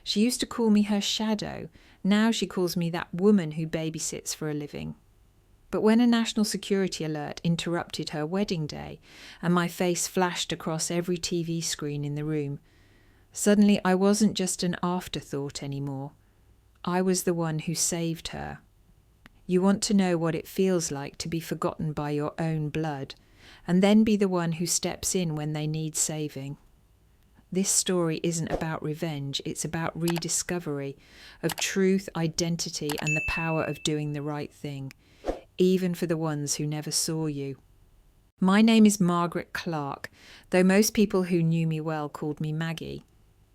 She used to call me her shadow. Now she calls me that woman who babysits for a living. But when a national security alert interrupted her wedding day and my face flashed across every TV screen in the room, suddenly I wasn't just an afterthought anymore. I was the one who saved her. You want to know what it feels like to be forgotten by your own blood, and then be the one who steps in when they need saving. This story isn't about revenge, it's about rediscovery of truth, identity, and the power of doing the right thing, even for the ones who never saw you. My name is Margaret Clark, though most people who knew me well called me Maggie,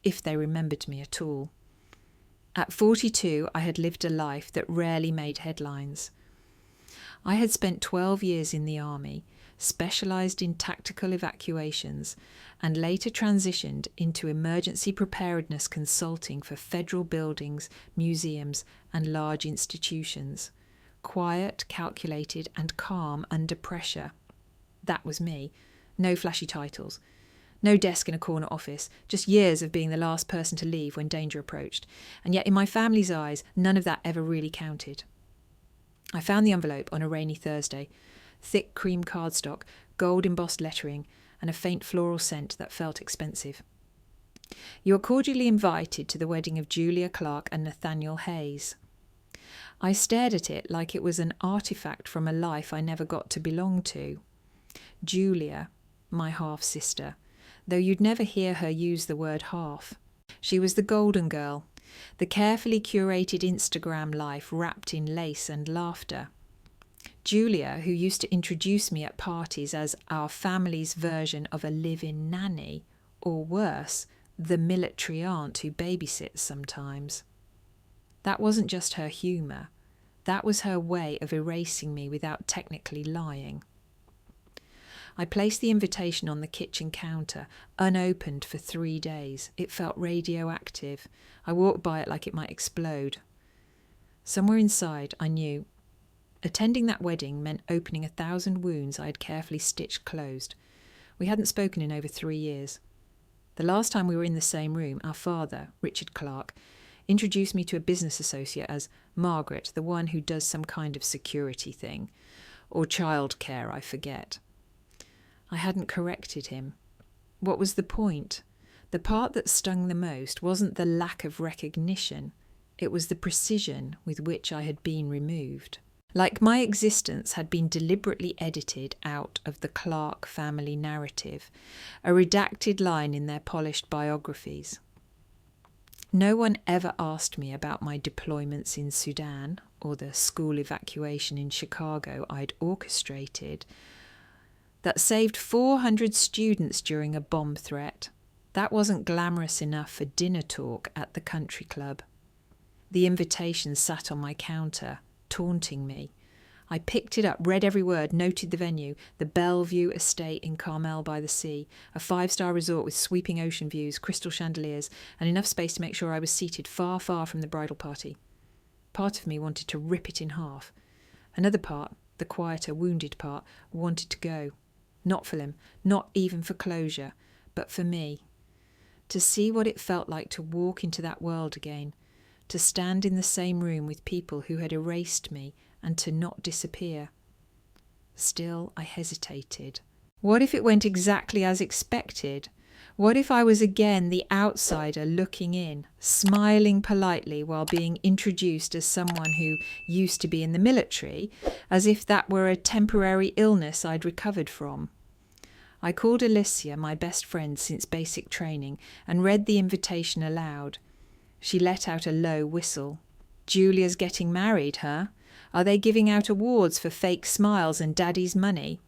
if they remembered me at all. At 42, I had lived a life that rarely made headlines. I had spent 12 years in the army, specialised in tactical evacuations, and later transitioned into emergency preparedness consulting for federal buildings, museums, and large institutions. Quiet, calculated, and calm under pressure. That was me. No flashy titles. No desk in a corner office, just years of being the last person to leave when danger approached. And yet in my family's eyes, none of that ever really counted. I found the envelope on a rainy Thursday. Thick cream cardstock, gold embossed lettering, and a faint floral scent that felt expensive. You are cordially invited to the wedding of Julia Clark and Nathaniel Hayes. I stared at it like it was an artifact from a life I never got to belong to. Julia, my half-sister, though you'd never hear her use the word half. She was the golden girl, the carefully curated Instagram life wrapped in lace and laughter. Julia, who used to introduce me at parties as our family's version of a live-in nanny, or worse, the military aunt who babysits sometimes. That wasn't just her humour. That was her way of erasing me without technically lying. I placed the invitation on the kitchen counter, unopened for 3 days. It felt radioactive. I walked by it like it might explode. Somewhere inside, I knew attending that wedding meant opening 1,000 wounds I had carefully stitched closed. We hadn't spoken in over 3 years. The last time we were in the same room, our father, Richard Clark, introduced me to a business associate as Margaret, the one who does some kind of security thing, or childcare, I forget. I hadn't corrected him. What was the point? The part that stung the most wasn't the lack of recognition, it was the precision with which I had been removed. Like my existence had been deliberately edited out of the Clark family narrative, a redacted line in their polished biographies. No one ever asked me about my deployments in Sudan or the school evacuation in Chicago I'd orchestrated that saved 400 students during a bomb threat. That wasn't glamorous enough for dinner talk at the country club. The invitation sat on my counter, taunting me. I picked it up, read every word, noted the venue, the Bellevue Estate in Carmel by the Sea, a 5-star resort with sweeping ocean views, crystal chandeliers, and enough space to make sure I was seated far, far from the bridal party. Part of me wanted to rip it in half. Another part, the quieter, wounded part, wanted to go. Not for them, not even for closure, but for me. To see what it felt like to walk into that world again, to stand in the same room with people who had erased me and to not disappear. Still, I hesitated. What if it went exactly as expected? What if I was again the outsider looking in, smiling politely while being introduced as someone who used to be in the military, as if that were a temporary illness I'd recovered from? I called Alicia, my best friend since basic training, and read the invitation aloud. She let out a low whistle. Julia's getting married, huh? Are they giving out awards for fake smiles and daddy's money?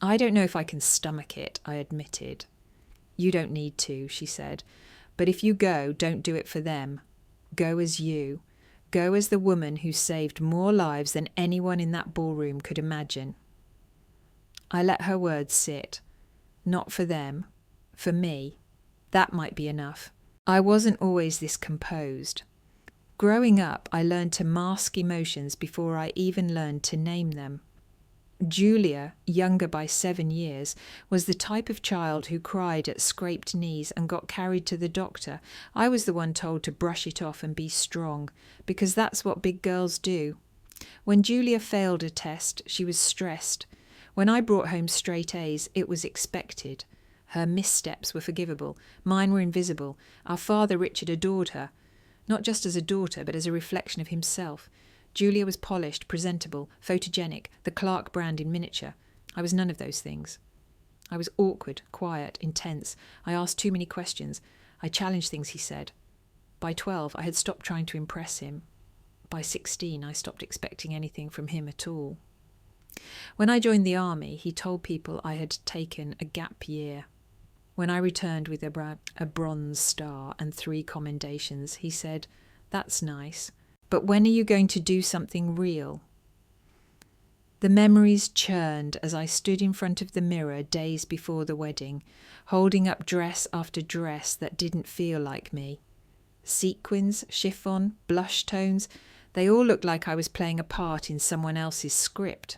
I don't know if I can stomach it, I admitted. You don't need to, she said. But if you go, don't do it for them. Go as you. Go as the woman who saved more lives than anyone in that ballroom could imagine. I let her words sit. Not for them. For me. That might be enough. I wasn't always this composed. Growing up, I learned to mask emotions before I even learned to name them. Julia, younger by 7 years, was the type of child who cried at scraped knees and got carried to the doctor. I was the one told to brush it off and be strong, because that's what big girls do. When Julia failed a test, she was stressed. When I brought home straight A's, it was expected. Her missteps were forgivable. Mine were invisible. Our father, Richard, adored her. Not just as a daughter, but as a reflection of himself. Julia was polished, presentable, photogenic, the Clark brand in miniature. I was none of those things. I was awkward, quiet, intense. I asked too many questions. I challenged things he said. By 12, I had stopped trying to impress him. By 16, I stopped expecting anything from him at all. When I joined the army, he told people I had taken a gap year. When I returned with a Bronze Star and 3 commendations, he said, "That's nice. But when are you going to do something real?" The memories churned as I stood in front of the mirror days before the wedding, holding up dress after dress that didn't feel like me. Sequins, chiffon, blush tones, they all looked like I was playing a part in someone else's script.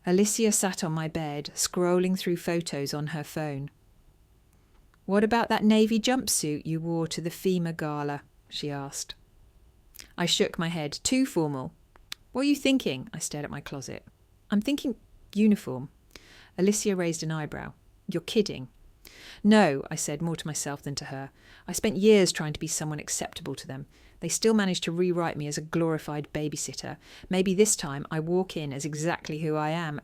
Alicia sat on my bed, scrolling through photos on her phone. "What about that navy jumpsuit you wore to the FEMA gala?" she asked. I shook my head. "Too formal." "What are you thinking?" I stared at my closet. "I'm thinking uniform." Alicia raised an eyebrow. "You're kidding." "No," I said, more to myself than to her. I spent years trying to be someone acceptable to them. They still managed to rewrite me as a glorified babysitter. Maybe this time I walk in as exactly who I am.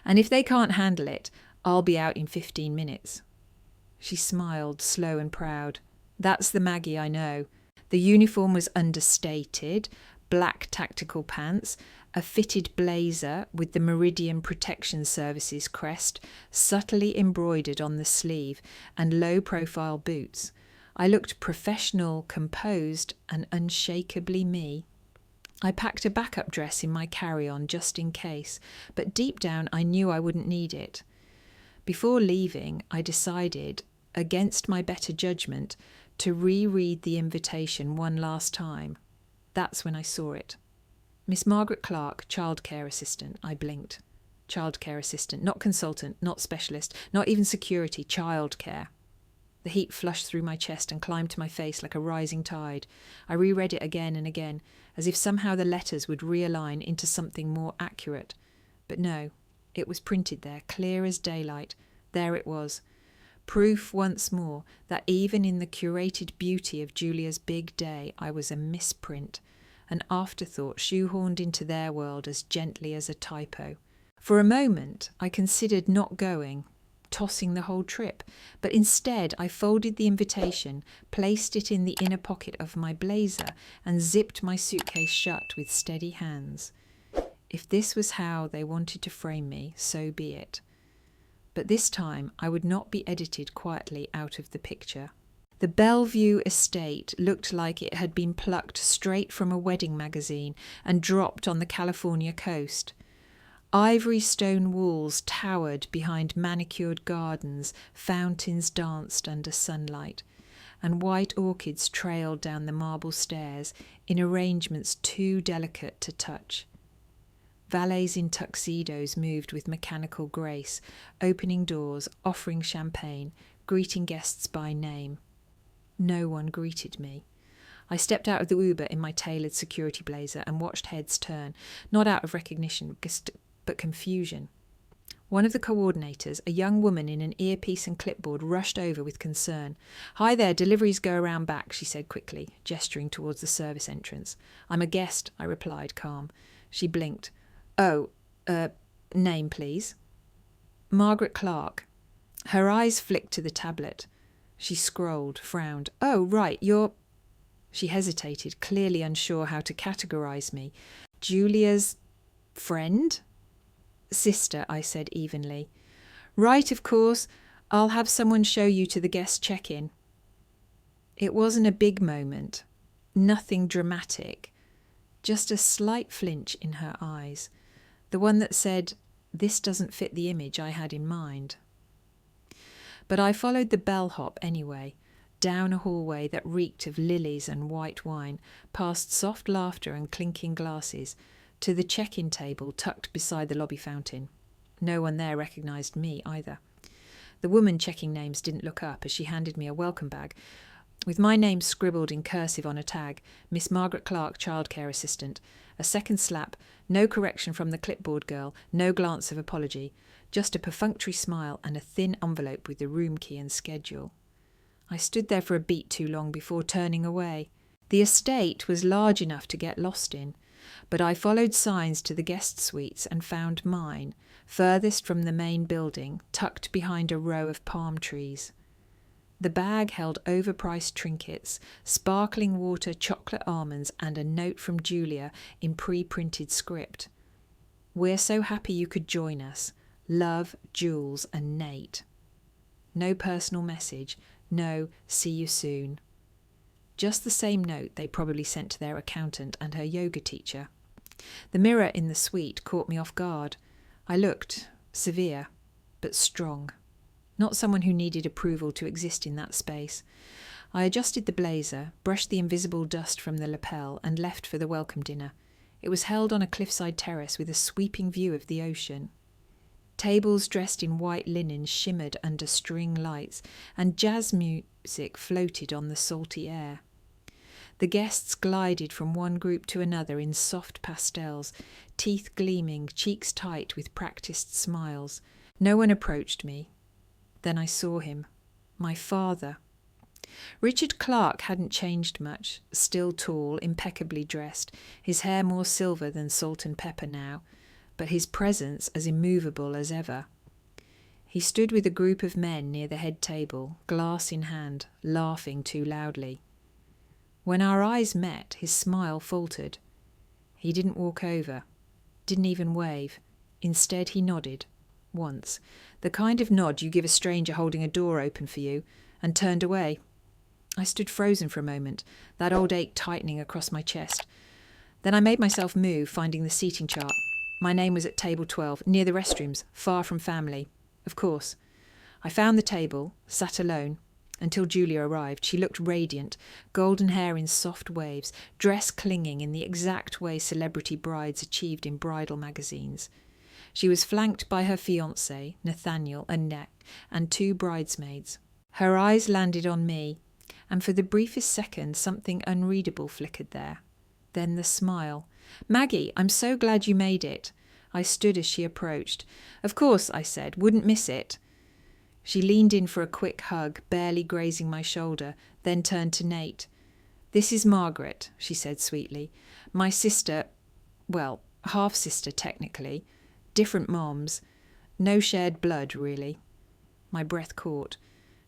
And if they can't handle it, I'll be out in 15 minutes. She smiled, slow and proud. That's the Maggie I know. The uniform was understated, black tactical pants, a fitted blazer with the Meridian Protection Services crest subtly embroidered on the sleeve, and low-profile boots. I looked professional, composed, and unshakably me. I packed a backup dress in my carry-on just in case, but deep down I knew I wouldn't need it. Before leaving, I decided, against my better judgment, to reread the invitation one last time. That's when I saw it. Miss Margaret Clark, childcare assistant. I blinked. Childcare assistant, not consultant, not specialist, not even security, childcare. The heat flushed through my chest and climbed to my face like a rising tide. I reread it again and again, as if somehow the letters would realign into something more accurate. But no, it was printed there, clear as daylight. There it was. Proof once more that even in the curated beauty of Julia's big day, I was a misprint, an afterthought shoehorned into their world as gently as a typo. For a moment, I considered not going, tossing the whole trip, but instead I folded the invitation, placed it in the inner pocket of my blazer, and zipped my suitcase shut with steady hands. If this was how they wanted to frame me, so be it. But this time I would not be edited quietly out of the picture. The Bellevue estate looked like it had been plucked straight from a wedding magazine and dropped on the California coast. Ivory stone walls towered behind manicured gardens, fountains danced under sunlight, and white orchids trailed down the marble stairs in arrangements too delicate to touch. Valets in tuxedos moved with mechanical grace, opening doors, offering champagne, greeting guests by name. No one greeted me. I stepped out of the Uber in my tailored security blazer and watched heads turn, not out of recognition, but confusion. One of the coordinators, a young woman in an earpiece and clipboard, rushed over with concern. "Hi there, deliveries go around back," she said quickly, gesturing towards the service entrance. "I'm a guest," I replied, calm. She blinked. "Oh, name, please." "Margaret Clark." Her eyes flicked to the tablet. She scrolled, frowned. "Oh, right, you're..." She hesitated, clearly unsure how to categorize me. "Julia's friend?" "Sister," I said evenly. "Right, of course. I'll have someone show you to the guest check-in." It wasn't a big moment. Nothing dramatic. Just a slight flinch in her eyes. The one that said, "This doesn't fit the image I had in mind." But I followed the bellhop anyway, down a hallway that reeked of lilies and white wine, past soft laughter and clinking glasses, to the check-in table tucked beside the lobby fountain. No one there recognised me either. The woman checking names didn't look up as she handed me a welcome bag, with my name scribbled in cursive on a tag, Miss Margaret Clark, childcare assistant. A second slap, no correction from the clipboard girl, no glance of apology, just a perfunctory smile and a thin envelope with the room key and schedule. I stood there for a beat too long before turning away. The estate was large enough to get lost in, but I followed signs to the guest suites and found mine, furthest from the main building, tucked behind a row of palm trees. The bag held overpriced trinkets, sparkling water, chocolate almonds, and a note from Julia in pre-printed script. "We're so happy you could join us. Love, Jules and Nate." No personal message, no "see you soon." Just the same note they probably sent to their accountant and her yoga teacher. The mirror in the suite caught me off guard. I looked severe, but strong. Not someone who needed approval to exist in that space. I adjusted the blazer, brushed the invisible dust from the lapel, and left for the welcome dinner. It was held on a cliffside terrace with a sweeping view of the ocean. Tables dressed in white linen shimmered under string lights, and jazz music floated on the salty air. The guests glided from one group to another in soft pastels, teeth gleaming, cheeks tight with practiced smiles. No one approached me. Then I saw him. My father. Richard Clark hadn't changed much, still tall, impeccably dressed, his hair more silver than salt and pepper now, but his presence as immovable as ever. He stood with a group of men near the head table, glass in hand, laughing too loudly. When our eyes met, his smile faltered. He didn't walk over, didn't even wave. Instead, he nodded. Once, the kind of nod you give a stranger holding a door open for you, and turned away. I stood frozen for a moment, that old ache tightening across my chest. Then I made myself move, finding the seating chart. My name was at table 12, near the restrooms, far from family. Of course. I found the table, sat alone, until Julia arrived. She looked radiant, golden hair in soft waves, dress clinging in the exact way celebrity brides achieved in bridal magazines. She was flanked by her fiancé, Nathaniel, and two bridesmaids. Her eyes landed on me, and for the briefest second something unreadable flickered there. Then the smile. "Maggie, I'm so glad you made it." I stood as she approached. "Of course," I said, "wouldn't miss it." She leaned in for a quick hug, barely grazing my shoulder, then turned to Nate. "This is Margaret," she said sweetly. "My sister, well, half-sister technically. Different moms. No shared blood, really." My breath caught.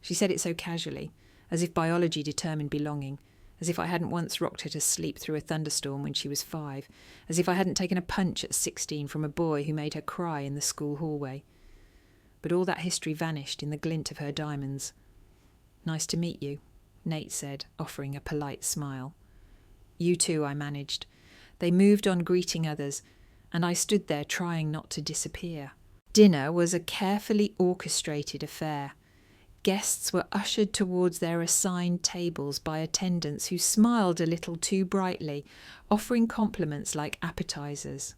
She said it so casually, as if biology determined belonging, as if I hadn't once rocked her to sleep through a thunderstorm when she was 5, as if I hadn't taken a punch at 16 from a boy who made her cry in the school hallway. But all that history vanished in the glint of her diamonds. "Nice to meet you," Nate said, offering a polite smile. "You too," I managed. They moved on greeting others, and I stood there trying not to disappear. Dinner was a carefully orchestrated affair. Guests were ushered towards their assigned tables by attendants who smiled a little too brightly, offering compliments like appetizers.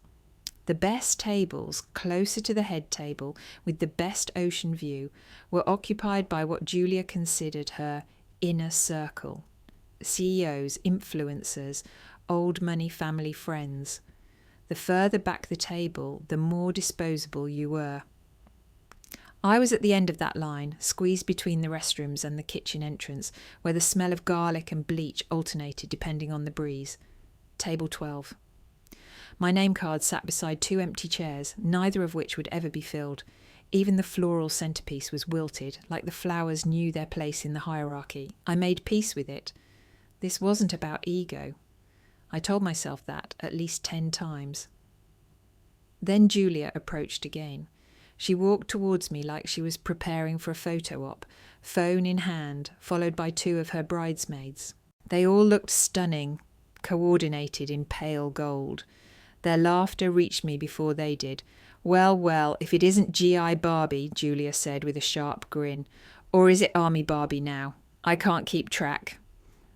The best tables, closer to the head table, with the best ocean view, were occupied by what Julia considered her inner circle. CEOs, influencers, old money family friends. The further back the table, the more disposable you were. I was at the end of that line, squeezed between the restrooms and the kitchen entrance, where the smell of garlic and bleach alternated depending on the breeze. Table 12. My name card sat beside 2 empty chairs, neither of which would ever be filled. Even the floral centrepiece was wilted, like the flowers knew their place in the hierarchy. I made peace with it. This wasn't about ego. I told myself that at least 10 times. Then Julia approached again. She walked towards me like she was preparing for a photo op, phone in hand, followed by 2 of her bridesmaids. They all looked stunning, coordinated in pale gold. Their laughter reached me before they did. "Well, well, if it isn't G.I. Barbie," Julia said with a sharp grin. "Or is it Army Barbie now? I can't keep track."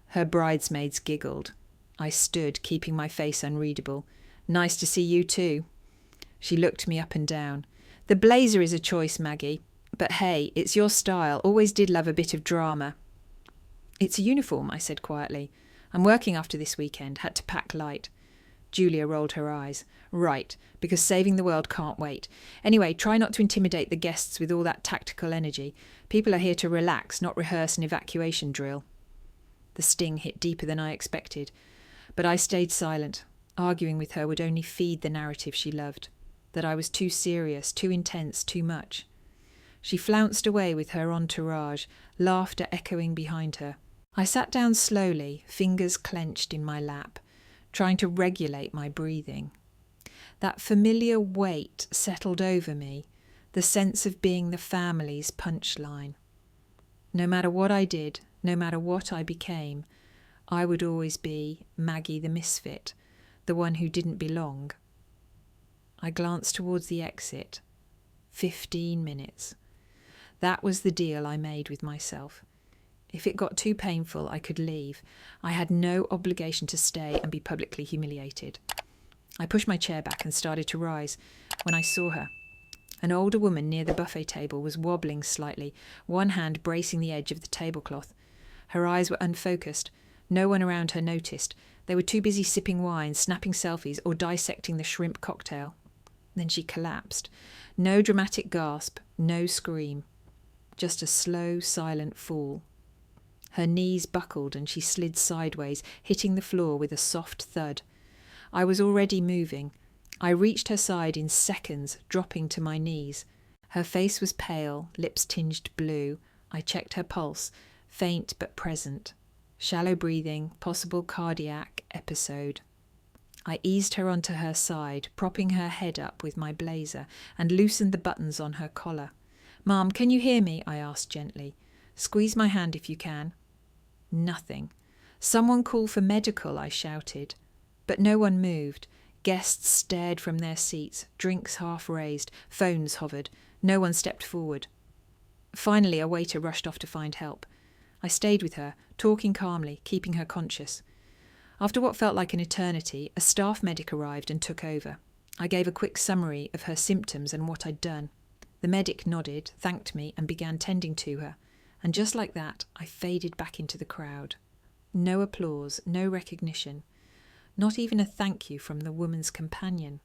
Her bridesmaids giggled. I stood, keeping my face unreadable. Nice to see you too. She looked me up and down. The blazer is a choice, Maggie. But hey, it's your style. Always did love a bit of drama. It's a uniform, I said quietly. I'm working after this weekend. Had to pack light. Julia rolled her eyes. Right, because saving the world can't wait. Anyway, try not to intimidate the guests with all that tactical energy. People are here to relax, not rehearse an evacuation drill. The sting hit deeper than I expected. But I stayed silent. Arguing with her would only feed the narrative she loved. That I was too serious, too intense, too much. She flounced away with her entourage, laughter echoing behind her. I sat down slowly, fingers clenched in my lap, trying to regulate my breathing. That familiar weight settled over me, the sense of being the family's punchline. No matter what I did, no matter what I became, I would always be Maggie the misfit, the one who didn't belong. I glanced towards the exit. 15 minutes. That was the deal I made with myself. If it got too painful, I could leave. I had no obligation to stay and be publicly humiliated. I pushed my chair back and started to rise when I saw her. An older woman near the buffet table was wobbling slightly, one hand bracing the edge of the tablecloth. Her eyes were unfocused. No one around her noticed. They were too busy sipping wine, snapping selfies, or dissecting the shrimp cocktail. Then she collapsed. No dramatic gasp, no scream. Just a slow, silent fall. Her knees buckled and she slid sideways, hitting the floor with a soft thud. I was already moving. I reached her side in seconds, dropping to my knees. Her face was pale, lips tinged blue. I checked her pulse, faint but present. Shallow breathing, possible cardiac episode. I eased her onto her side, propping her head up with my blazer, and loosened the buttons on her collar. "Mum, can you hear me?" I asked gently. "Squeeze my hand if you can." Nothing. "Someone call for medical," I shouted. But no one moved. Guests stared from their seats, drinks half raised, phones hovered. No one stepped forward. Finally, a waiter rushed off to find help. I stayed with her, talking calmly, keeping her conscious. After what felt like an eternity, a staff medic arrived and took over. I gave a quick summary of her symptoms and what I'd done. The medic nodded, thanked me, and began tending to her. And just like that, I faded back into the crowd. No applause, no recognition. Not even a thank you from the woman's companion.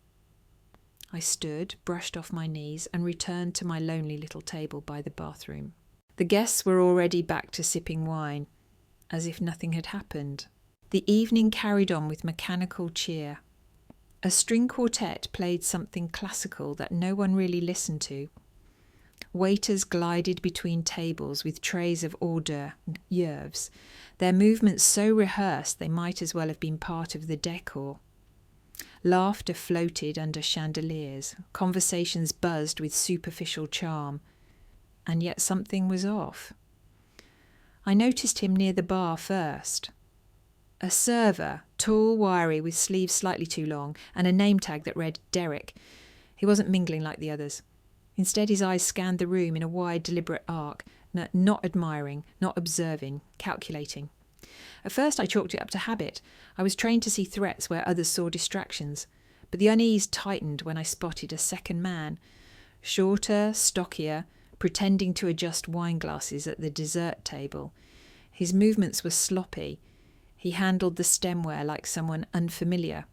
I stood, brushed off my knees, and returned to my lonely little table by the bathroom. The guests were already back to sipping wine, as if nothing had happened. The evening carried on with mechanical cheer. A string quartet played something classical that no one really listened to. Waiters glided between tables with trays of hors d'oeuvres, their movements so rehearsed they might as well have been part of the decor. Laughter floated under chandeliers, conversations buzzed with superficial charm, and yet something was off. I noticed him near the bar first. A server, tall, wiry, with sleeves slightly too long, and a name tag that read Derek. He wasn't mingling like the others. Instead, his eyes scanned the room in a wide, deliberate arc, not admiring, not observing, calculating. At first, I chalked it up to habit. I was trained to see threats where others saw distractions. But the unease tightened when I spotted a second man, shorter, stockier, pretending to adjust wine glasses at the dessert table. His movements were sloppy. He handled the stemware like someone unfamiliar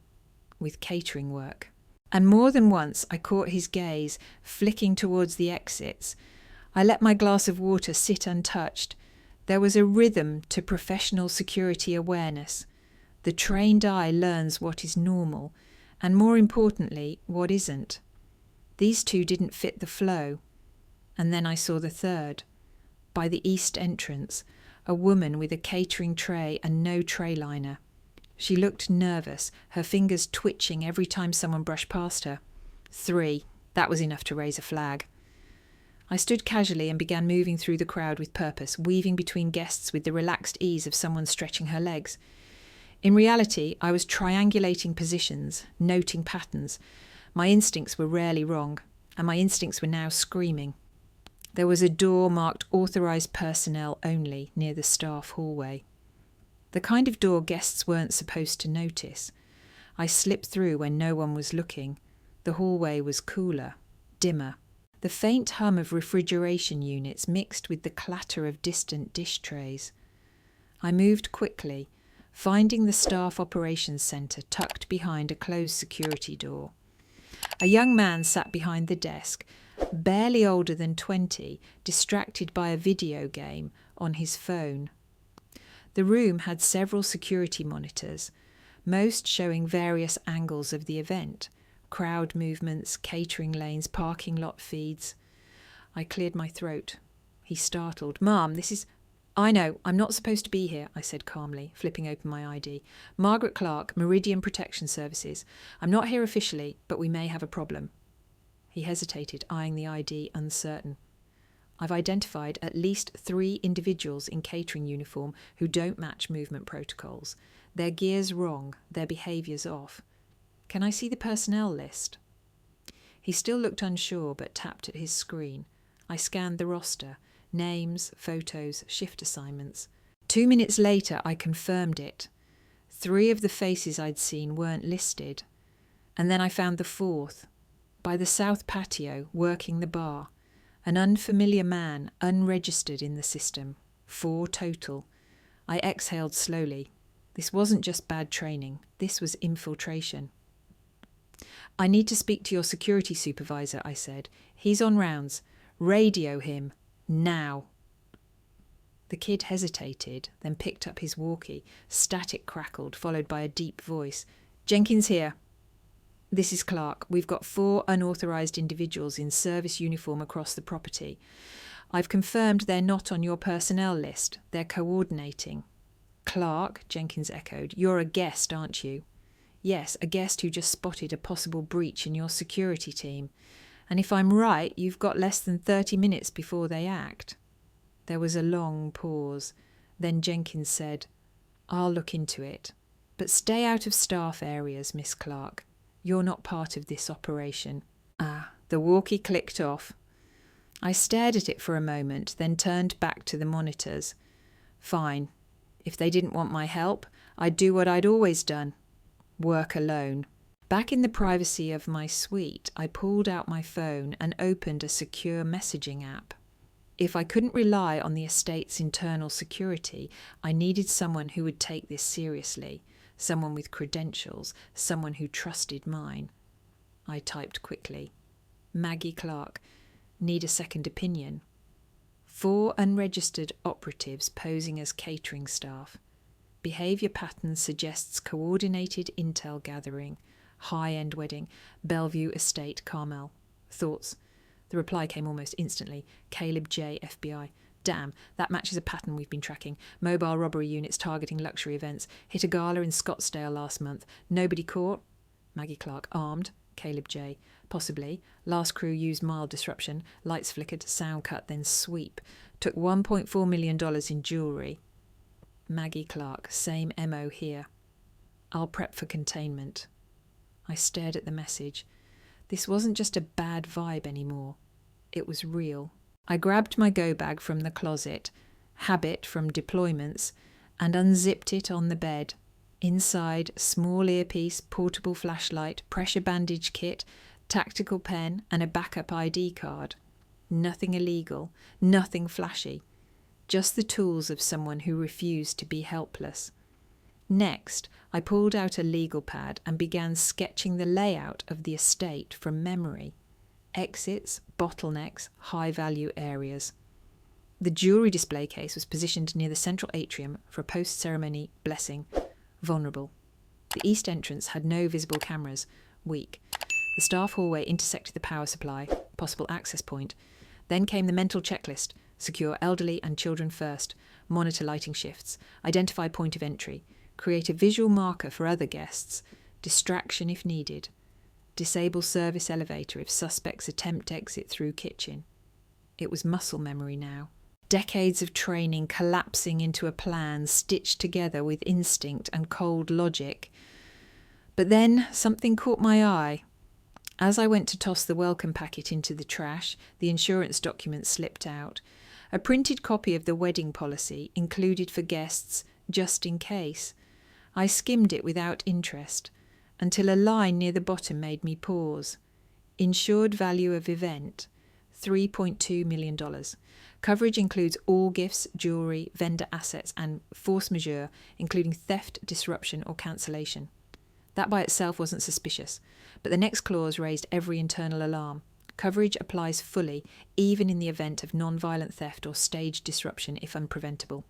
with catering work. And more than once I caught his gaze, flicking towards the exits. I let my glass of water sit untouched. There was a rhythm to professional security awareness. The trained eye learns what is normal, and more importantly, what isn't. These two didn't fit the flow. And then I saw the third. By the east entrance, a woman with a catering tray and no tray liner. She looked nervous, her fingers twitching every time someone brushed past her. 3. That was enough to raise a flag. I stood casually and began moving through the crowd with purpose, weaving between guests with the relaxed ease of someone stretching her legs. In reality, I was triangulating positions, noting patterns. My instincts were rarely wrong, and my instincts were now screaming. There was a door marked authorised personnel only near the staff hallway. The kind of door guests weren't supposed to notice. I slipped through when no one was looking. The hallway was cooler, dimmer. The faint hum of refrigeration units mixed with the clatter of distant dish trays. I moved quickly, finding the staff operations centre tucked behind a closed security door. A young man sat behind the desk, barely older than 20, distracted by a video game on his phone. The room had several security monitors, most showing various angles of the event: crowd movements, catering lanes, parking lot feeds. I cleared my throat. He startled. "Ma'am, this is—" "I know, I'm not supposed to be here," I said calmly, flipping open my ID. "Margaret Clark, Meridian Protection Services. I'm not here officially, but we may have a problem." He hesitated, eyeing the ID, uncertain. "I've identified at least 3 individuals in catering uniform who don't match movement protocols. Their gear's wrong, their behaviour's off. Can I see the personnel list?" He still looked unsure, but tapped at his screen. I scanned the roster. Names, photos, shift assignments. 2 minutes later, I confirmed it. 3 of the faces I'd seen weren't listed. And then I found the 4th, by the south patio, working the bar. An unfamiliar man, unregistered in the system. 4 total. I exhaled slowly. This wasn't just bad training. This was infiltration. "I need to speak to your security supervisor," I said. "He's on rounds. Radio him. Now." The kid hesitated, then picked up his walkie. Static crackled, followed by a deep voice. "Jenkins here. This is Clark. We've got 4 unauthorised individuals in service uniform across the property. I've confirmed they're not on your personnel list. They're coordinating." "Clark," Jenkins echoed. "You're a guest, aren't you?" "Yes, a guest who just spotted a possible breach in your security team. And if I'm right, you've got less than 30 minutes before they act." There was a long pause. Then Jenkins said, "I'll look into it. But stay out of staff areas, Miss Clark. You're not part of this operation." The walkie clicked off. I stared at it for a moment, then turned back to the monitors. Fine. If they didn't want my help, I'd do what I'd always done. Work alone. Back in the privacy of my suite, I pulled out my phone and opened a secure messaging app. If I couldn't rely on the estate's internal security, I needed someone who would take this seriously, someone with credentials, someone who trusted mine. I typed quickly. "Maggie Clark. Need a second opinion. 4 unregistered operatives posing as catering staff. Behaviour pattern suggests coordinated intel gathering. High-end wedding. Bellevue Estate, Carmel. Thoughts?" The reply came almost instantly. "Caleb J, FBI. Damn, that matches a pattern we've been tracking. Mobile robbery units targeting luxury events. Hit a gala in Scottsdale last month. Nobody caught?" Maggie Clark. "Armed. Caleb J. Possibly. Last crew used mild disruption. Lights flickered, sound cut, then sweep. Took $1.4 million in jewellery." Maggie Clark. "Same MO here. I'll prep for containment." I stared at the message. This wasn't just a bad vibe anymore. It was real. I grabbed my go bag from the closet, habit from deployments, and unzipped it on the bed. Inside, small earpiece, portable flashlight, pressure bandage kit, tactical pen, and a backup ID card. Nothing illegal, nothing flashy. Just the tools of someone who refused to be helpless. Next, I pulled out a legal pad and began sketching the layout of the estate from memory. Exits, bottlenecks, high-value areas. The jewellery display case was positioned near the central atrium for a post-ceremony blessing. Vulnerable. The east entrance had no visible cameras. Weak. The staff hallway intersected the power supply. Possible access point. Then came the mental checklist. Secure elderly and children first. Monitor lighting shifts. Identify point of entry. Create a visual marker for other guests. Distraction if needed. Disable service elevator if suspects attempt exit through kitchen. It was muscle memory now. Decades of training collapsing into a plan stitched together with instinct and cold logic. But then something caught my eye. As I went to toss the welcome packet into the trash, the insurance document slipped out. A printed copy of the wedding policy included for guests just in case. I skimmed it without interest. until a line near the bottom made me pause. Insured value of event, $3.2 million. Coverage includes all gifts, jewellery, vendor assets, and force majeure, including theft, disruption, or cancellation. That by itself wasn't suspicious, but the next clause raised every internal alarm. Coverage applies fully, even in the event of non-violent theft or staged disruption if unpreventable.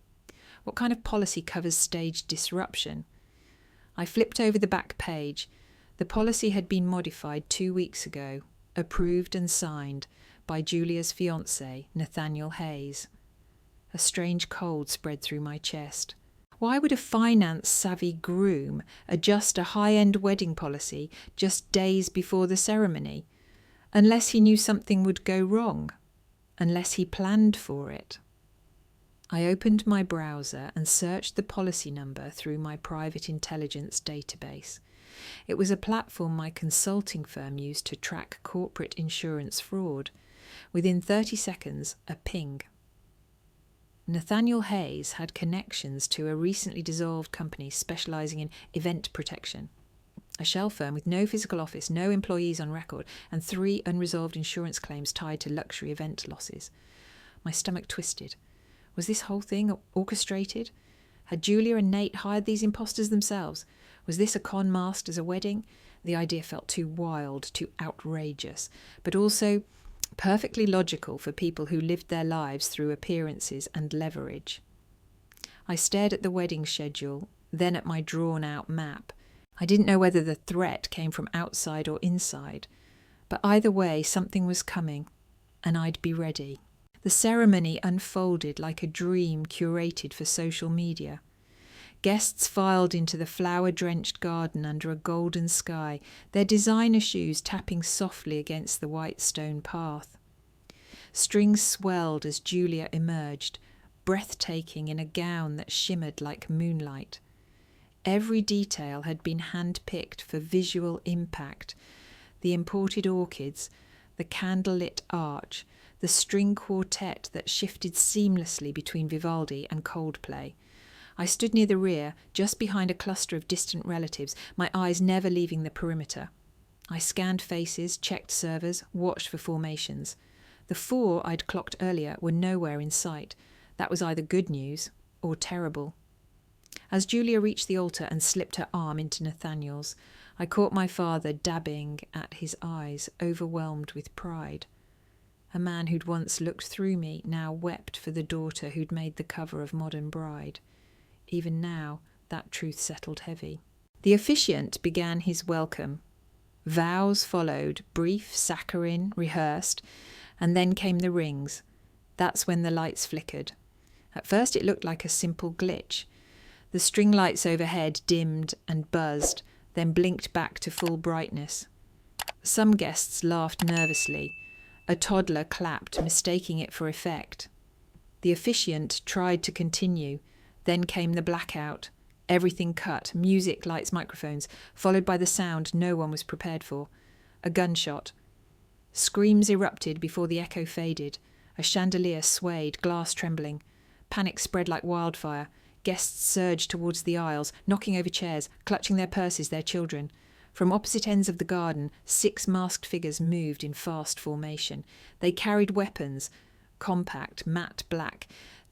What kind of policy covers staged disruption? I flipped over the back page. The policy had been modified 2 weeks ago, approved and signed by Julia's fiancé, Nathaniel Hayes. A strange cold spread through my chest. Why would a finance-savvy groom adjust a high-end wedding policy just days before the ceremony? Unless he knew something would go wrong. Unless he planned for it. I opened my browser and searched the policy number through my private intelligence database. It was a platform my consulting firm used to track corporate insurance fraud. Within 30 seconds, a ping. Nathaniel Hayes had connections to a recently dissolved company specialising in event protection. A shell firm with no physical office, no employees on record, and 3 unresolved insurance claims tied to luxury event losses. My stomach twisted. Was this whole thing orchestrated? Had Julia and Nate hired these imposters themselves? Was this a con masked as a wedding? The idea felt too wild, too outrageous, but also perfectly logical for people who lived their lives through appearances and leverage. I stared at the wedding schedule, then at my drawn-out map. I didn't know whether the threat came from outside or inside, but either way something was coming, and I'd be ready. The ceremony unfolded like a dream curated for social media. Guests filed into the flower-drenched garden under a golden sky, their designer shoes tapping softly against the white stone path. Strings swelled as Julia emerged, breathtaking in a gown that shimmered like moonlight. Every detail had been hand-picked for visual impact. The imported orchids, the candlelit arch, the string quartet that shifted seamlessly between Vivaldi and Coldplay. I stood near the rear, just behind a cluster of distant relatives, my eyes never leaving the perimeter. I scanned faces, checked servers, watched for formations. The 4 I'd clocked earlier were nowhere in sight. That was either good news or terrible. As Julia reached the altar and slipped her arm into Nathaniel's, I caught my father dabbing at his eyes, overwhelmed with pride. A man who'd once looked through me now wept for the daughter who'd made the cover of Modern Bride. Even now, that truth settled heavy. The officiant began his welcome. Vows followed, brief, saccharine, rehearsed, and then came the rings. That's when the lights flickered. At first it looked like a simple glitch. The string lights overhead dimmed and buzzed, then blinked back to full brightness. Some guests laughed nervously. A toddler clapped, mistaking it for effect. The officiant tried to continue. Then came the blackout. Everything cut, music, lights, microphones, followed by the sound no one was prepared for. A gunshot. Screams erupted before the echo faded. A chandelier swayed, glass trembling. Panic spread like wildfire. Guests surged towards the aisles, knocking over chairs, clutching their purses, their children. From opposite ends of the garden, 6 masked figures moved in fast formation. They carried weapons, compact, matte black,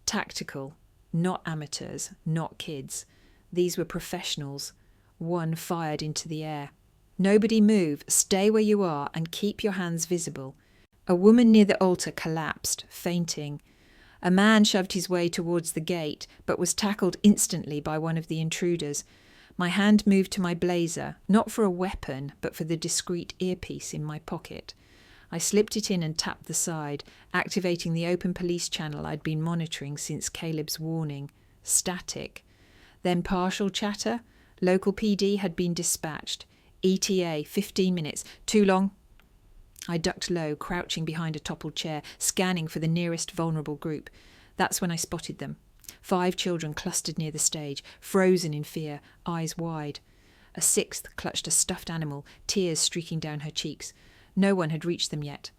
tactical, not amateurs, not kids. These were professionals. One fired into the air. Nobody move, stay where you are and keep your hands visible. A woman near the altar collapsed, fainting. A man shoved his way towards the gate, but was tackled instantly by one of the intruders. My hand moved to my blazer, not for a weapon, but for the discreet earpiece in my pocket. I slipped it in and tapped the side, activating the open police channel I'd been monitoring since Caleb's warning. Static. Then partial chatter. Local PD had been dispatched. ETA, 15 minutes. Too long. I ducked low, crouching behind a toppled chair, scanning for the nearest vulnerable group. That's when I spotted them. 5 children clustered near the stage, frozen in fear, eyes wide. A 6th clutched a stuffed animal, tears streaking down her cheeks. No one had reached them yet.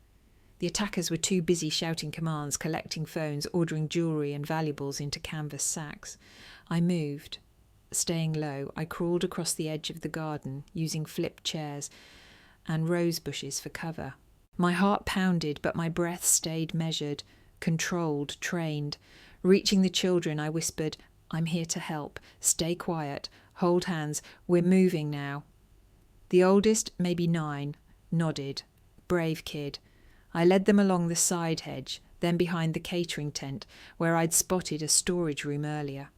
The attackers were too busy shouting commands, collecting phones, ordering jewellery and valuables into canvas sacks. I moved. staying low, I crawled across the edge of the garden, using flip chairs and rose bushes for cover. My heart pounded, but my breath stayed measured, controlled, trained. Reaching the children, I whispered, "I'm here to help. Stay quiet. Hold hands. We're moving now." The oldest, maybe 9, nodded. Brave kid. I led them along the side hedge, then behind the catering tent, where I'd spotted a storage room earlier.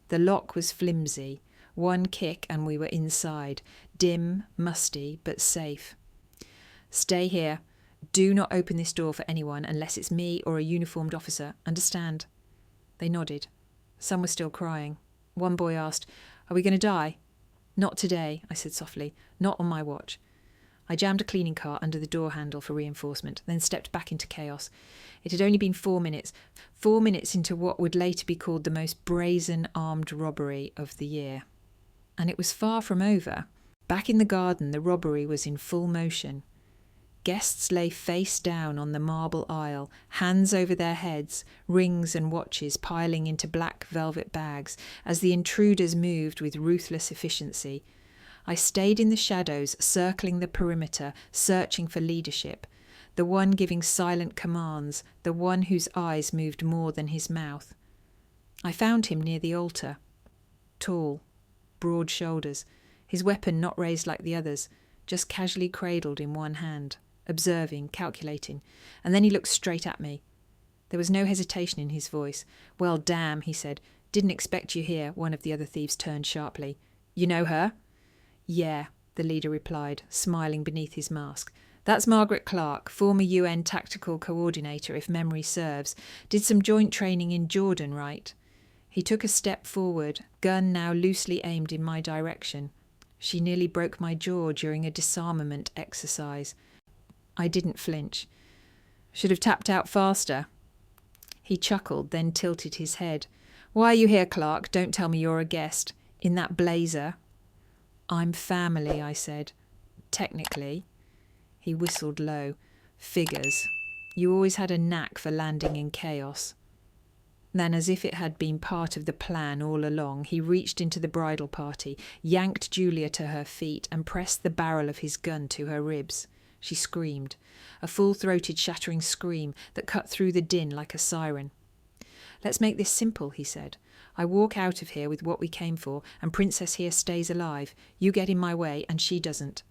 The lock was flimsy. One kick and we were inside, dim, musty, but safe. "Stay here. Do not open this door for anyone unless it's me or a uniformed officer. Understand?" They nodded. Some were still crying. One boy asked, "Are we going to die?" "Not today," I said softly. "Not on my watch." I jammed a cleaning cart under the door handle for reinforcement, then stepped back into chaos. It had only been 4 minutes. 4 minutes into what would later be called the most brazen armed robbery of the year. And it was far from over. Back in the garden, the robbery was in full motion. Guests lay face down on the marble aisle, hands over their heads, rings and watches piling into black velvet bags as the intruders moved with ruthless efficiency. I stayed in the shadows, circling the perimeter, searching for leadership, the one giving silent commands, the one whose eyes moved more than his mouth. I found him near the altar. Tall, broad shoulders, his weapon not raised like the others, just casually cradled in one hand, observing, calculating, and then he looked straight at me. There was no hesitation in his voice. "Well, damn," he said. "Didn't expect you here," one of the other thieves turned sharply. "You know her?" "Yeah," the leader replied, smiling beneath his mask. "That's Margaret Clark, former UN Tactical Coordinator, if memory serves. Did some joint training in Jordan, right?" He took a step forward, gun now loosely aimed in my direction. She nearly broke my jaw during a disarmament exercise. I didn't flinch. "Should have tapped out faster." He chuckled, then tilted his head. "Why are you here, Clark? Don't tell me you're a guest. In that blazer." "I'm family," I said. "Technically." He whistled low. "Figures. You always had a knack for landing in chaos." Then, as if it had been part of the plan all along, he reached into the bridal party, yanked Julia to her feet, and pressed the barrel of his gun to her ribs. She screamed, a full-throated, shattering scream that cut through the din like a siren. "Let's make this simple," he said. "I walk out of here with what we came for, and Princess here stays alive. You get in my way, and she doesn't."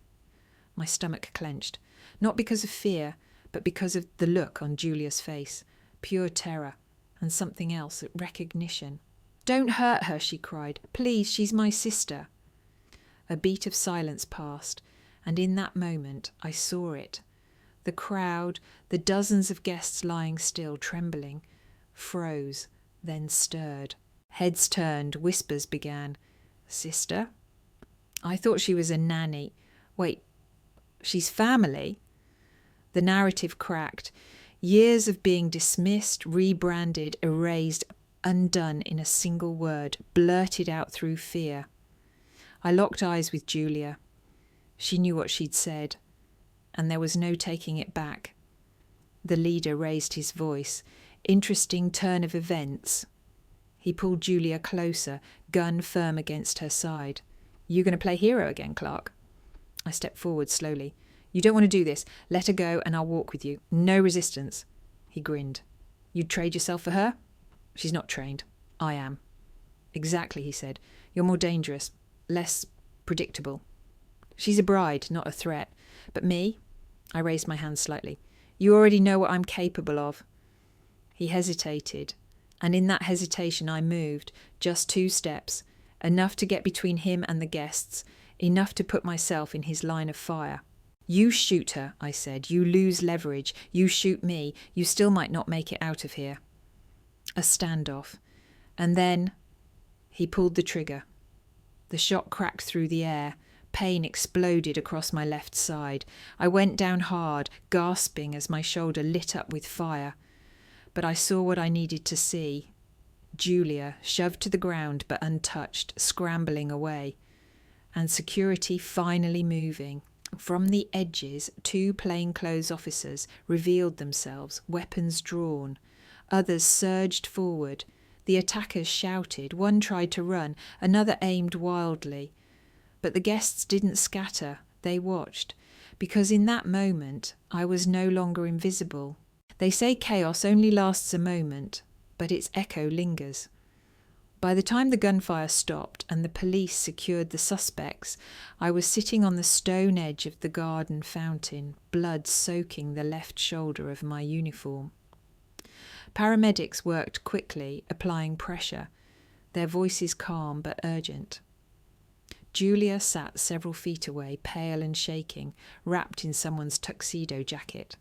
My stomach clenched, not because of fear, but because of the look on Julia's face. Pure terror, and something else, recognition. "Don't hurt her," she cried. "Please, she's my sister." A beat of silence passed, and in that moment I saw it. The crowd, the dozens of guests lying still, trembling, froze, then stirred. Heads turned, whispers began. "Sister? I thought she was a nanny. Wait, she's family?" The narrative cracked. Years of being dismissed, rebranded, erased, undone in a single word, blurted out through fear. I locked eyes with Julia. She knew what she'd said, and there was no taking it back. The leader raised his voice. Interesting turn of events. He pulled Julia closer, gun firm against her side. "You going to play hero again, Clark?" I stepped forward slowly. "You don't want to do this. Let her go and I'll walk with you. No resistance." He grinned. "You'd trade yourself for her?" "She's not trained. I am." "Exactly," he said. "You're more dangerous, less predictable. She's a bride, not a threat. But me?" I raised my hand slightly. "You already know what I'm capable of." He hesitated, and in that hesitation I moved, just 2 steps, enough to get between him and the guests, enough to put myself in his line of fire. "You shoot her," I said. "You lose leverage. You shoot me. You still might not make it out of here." A standoff. And then he pulled the trigger. The shot cracked through the air. Pain exploded across my left side. I went down hard, gasping as my shoulder lit up with fire. But I saw what I needed to see. Julia, shoved to the ground but untouched, scrambling away. And security finally moving. From the edges, 2 plainclothes officers revealed themselves, weapons drawn. Others surged forward. The attackers shouted, one tried to run, another aimed wildly. But the guests didn't scatter, they watched, because in that moment I was no longer invisible. They say chaos only lasts a moment, but its echo lingers. By the time the gunfire stopped and the police secured the suspects, I was sitting on the stone edge of the garden fountain, blood soaking the left shoulder of my uniform. Paramedics worked quickly, applying pressure, their voices calm but urgent. Julia sat several feet away, pale and shaking, wrapped in someone's tuxedo jacket.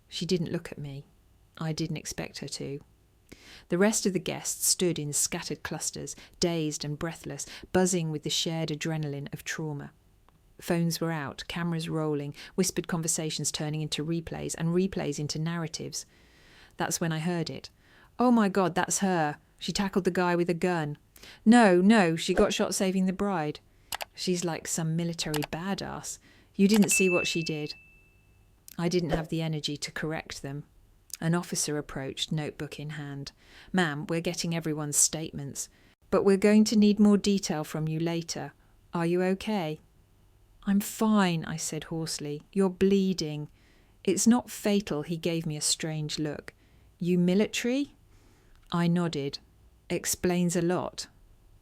She didn't look at me. I didn't expect her to. The rest of the guests stood in scattered clusters, dazed and breathless, buzzing with the shared adrenaline of trauma. Phones were out, cameras rolling, whispered conversations turning into replays, and replays into narratives. That's when I heard it. "Oh my God, that's her. She tackled the guy with a gun. No, she got shot saving the bride. She's like some military badass. You didn't see what she did." I didn't have the energy to correct them. An officer approached, notebook in hand. "Ma'am, we're getting everyone's statements, but we're going to need more detail from you later. Are you okay?" "I'm fine," I said hoarsely. "You're bleeding." "It's not fatal," he gave me a strange look. "You military?" I nodded. "Explains a lot.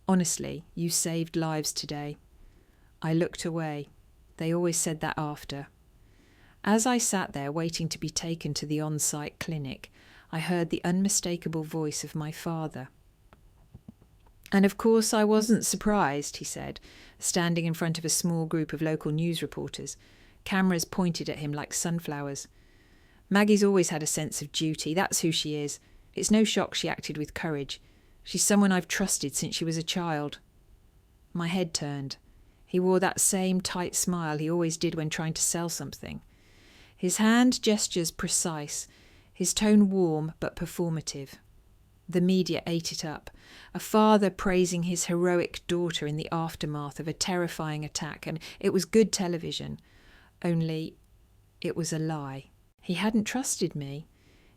Honestly, you saved lives today." I looked away. They always said that after. As I sat there waiting to be taken to the on-site clinic, I heard the unmistakable voice of my father. "And of course I wasn't surprised," he said, standing in front of a small group of local news reporters. Cameras pointed at him like sunflowers. "Maggie's always had a sense of duty. That's who she is. It's no shock she acted with courage. She's someone I've trusted since she was a child." My head turned. He wore that same tight smile he always did when trying to sell something. His hand gestures precise, his tone warm but performative. The media ate it up. A father praising his heroic daughter in the aftermath of a terrifying attack, and it was good television. Only, it was a lie. He hadn't trusted me.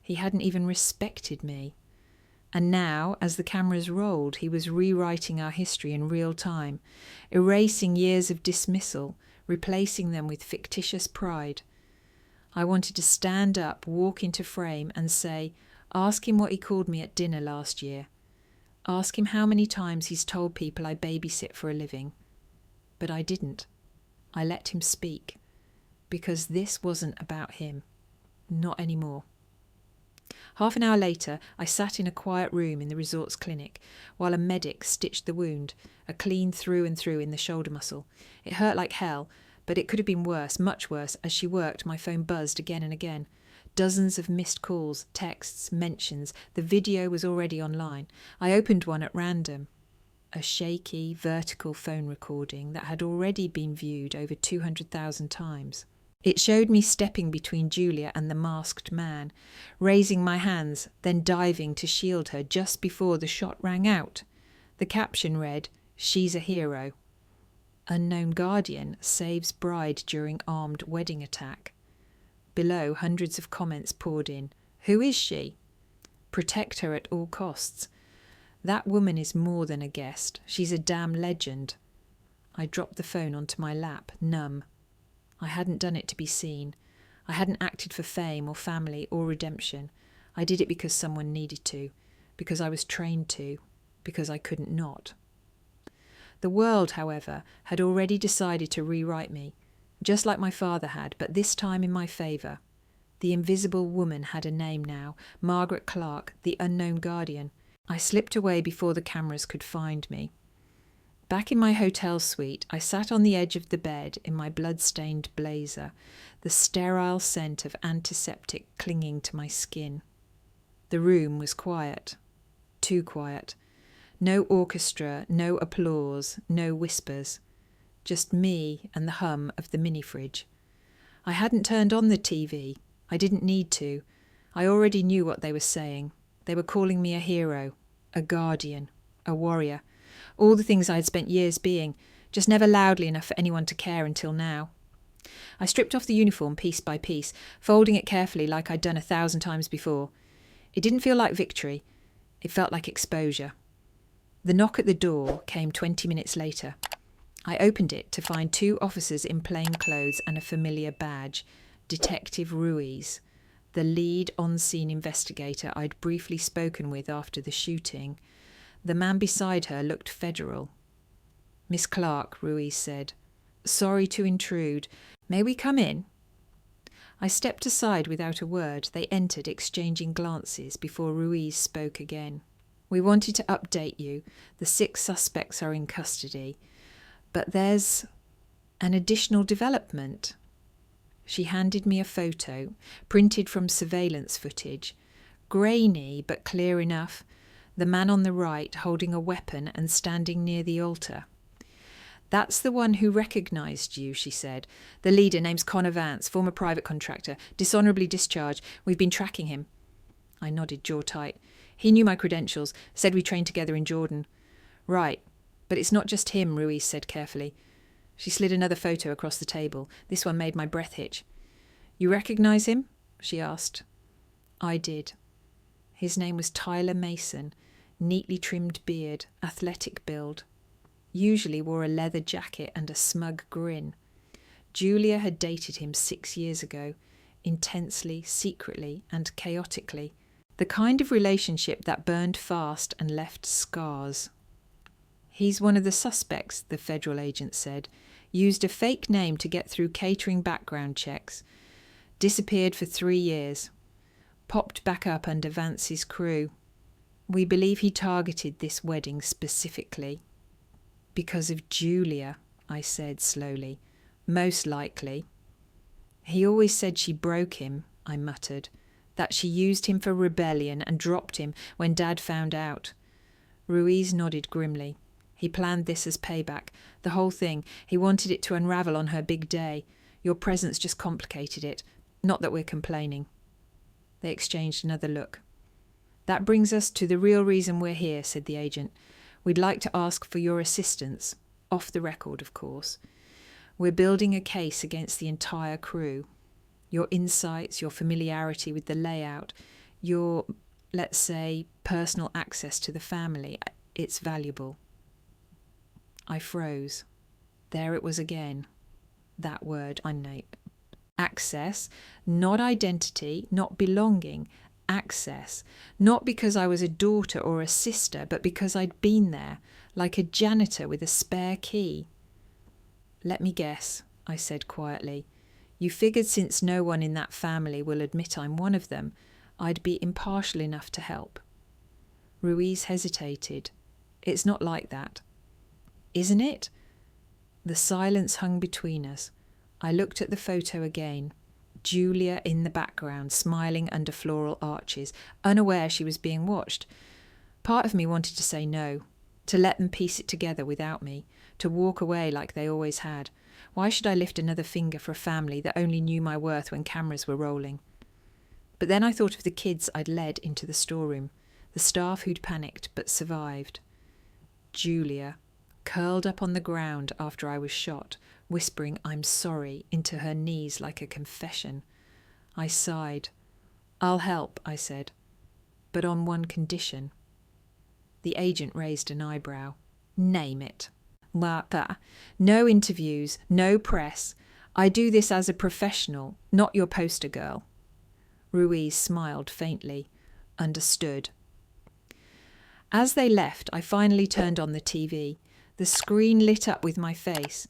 He hadn't even respected me. And now, as the cameras rolled, he was rewriting our history in real time, erasing years of dismissal, replacing them with fictitious pride. I wanted to stand up, walk into frame and say, "Ask him what he called me at dinner last year. Ask him how many times he's told people I babysit for a living." But I didn't. I let him speak. Because this wasn't about him. Not anymore. Half an hour later, I sat in a quiet room in the resort's clinic while a medic stitched the wound, a clean through and through in the shoulder muscle. It hurt like hell, but it could have been worse, much worse. As she worked, my phone buzzed again and again. Dozens of missed calls, texts, mentions. The video was already online. I opened one at random. A shaky, vertical phone recording that had already been viewed over 200,000 times. It showed me stepping between Julia and the masked man, raising my hands, then diving to shield her just before the shot rang out. The caption read, "She's a hero. Unknown guardian saves bride during armed wedding attack." Below, hundreds of comments poured in. "Who is she?" "Protect her at all costs." "That woman is more than a guest. She's a damn legend." I dropped the phone onto my lap, numb. I hadn't done it to be seen. I hadn't acted for fame or family or redemption. I did it because someone needed to, because I was trained to, because I couldn't not. The world, however, had already decided to rewrite me, just like my father had, but this time in my favour. The invisible woman had a name now, Margaret Clark, the unknown guardian. I slipped away before the cameras could find me. Back in my hotel suite, I sat on the edge of the bed in my blood-stained blazer, the sterile scent of antiseptic clinging to my skin. The room was quiet. Too quiet. No orchestra, no applause, no whispers. Just me and the hum of the mini-fridge. I hadn't turned on the TV. I didn't need to. I already knew what they were saying. They were calling me a hero, a guardian, a warrior. All the things I had spent years being, just never loudly enough for anyone to care until now. I stripped off the uniform piece by piece, folding it carefully like I'd done 1,000 times before. It didn't feel like victory. It felt like exposure. The knock at the door came 20 minutes later. I opened it to find 2 officers in plain clothes and a familiar badge, Detective Ruiz, the lead on-scene investigator I'd briefly spoken with after the shooting. The man beside her looked federal. "Miss Clark," Ruiz said. "Sorry to intrude. May we come in?" I stepped aside without a word. They entered, exchanging glances, before Ruiz spoke again. "We wanted to update you. The 6 suspects are in custody. But there's an additional development." She handed me a photo, printed from surveillance footage. Grainy, but clear enough. The man on the right holding a weapon and standing near the altar. "That's the one who recognised you," she said. "The leader, name's Connor Vance, former private contractor, dishonourably discharged. We've been tracking him." I nodded, jaw tight. "He knew my credentials, said we trained together in Jordan." "Right, but it's not just him," Ruiz said carefully. She slid another photo across the table. This one made my breath hitch. "You recognise him?" she asked. I did. His name was Tyler Mason, neatly trimmed beard, athletic build. Usually wore a leather jacket and a smug grin. Julia had dated him 6 years ago, intensely, secretly, and chaotically. The kind of relationship that burned fast and left scars. "He's one of the suspects," the federal agent said. "Used a fake name to get through catering background checks. Disappeared for 3 years. Popped back up under Vance's crew. We believe he targeted this wedding specifically." "Because of Julia," I said slowly. "Most likely." "He always said she broke him," I muttered. "That she used him for rebellion and dropped him when Dad found out." Ruiz nodded grimly. "He planned this as payback. The whole thing. He wanted it to unravel on her big day. Your presence just complicated it. Not that we're complaining." They exchanged another look. "That brings us to the real reason we're here," said the agent. "We'd like to ask for your assistance. Off the record, of course. We're building a case against the entire crew. Your insights, your familiarity with the layout, your, let's say, personal access to the family, it's valuable." I froze. There it was again. That word, Nate. Access, not identity, not belonging. Access, not because I was a daughter or a sister, but because I'd been there, like a janitor with a spare key. "Let me guess," I said quietly. "You figured since no one in that family will admit I'm one of them, I'd be impartial enough to help." Ruiz hesitated. "It's not like that." "Isn't it?" The silence hung between us. I looked at the photo again. Julia in the background, smiling under floral arches, unaware she was being watched. Part of me wanted to say no, to let them piece it together without me, to walk away like they always had. Why should I lift another finger for a family that only knew my worth when cameras were rolling? But then I thought of the kids I'd led into the storeroom, the staff who'd panicked but survived. Julia, curled up on the ground after I was shot, whispering "I'm sorry" into her knees like a confession. I sighed. "I'll help," I said, "but on one condition." The agent raised an eyebrow. "Name it." "No interviews, no press. I do this as a professional, not your poster girl." Ruiz smiled faintly. "Understood." As they left, I finally turned on the TV. The screen lit up with my face.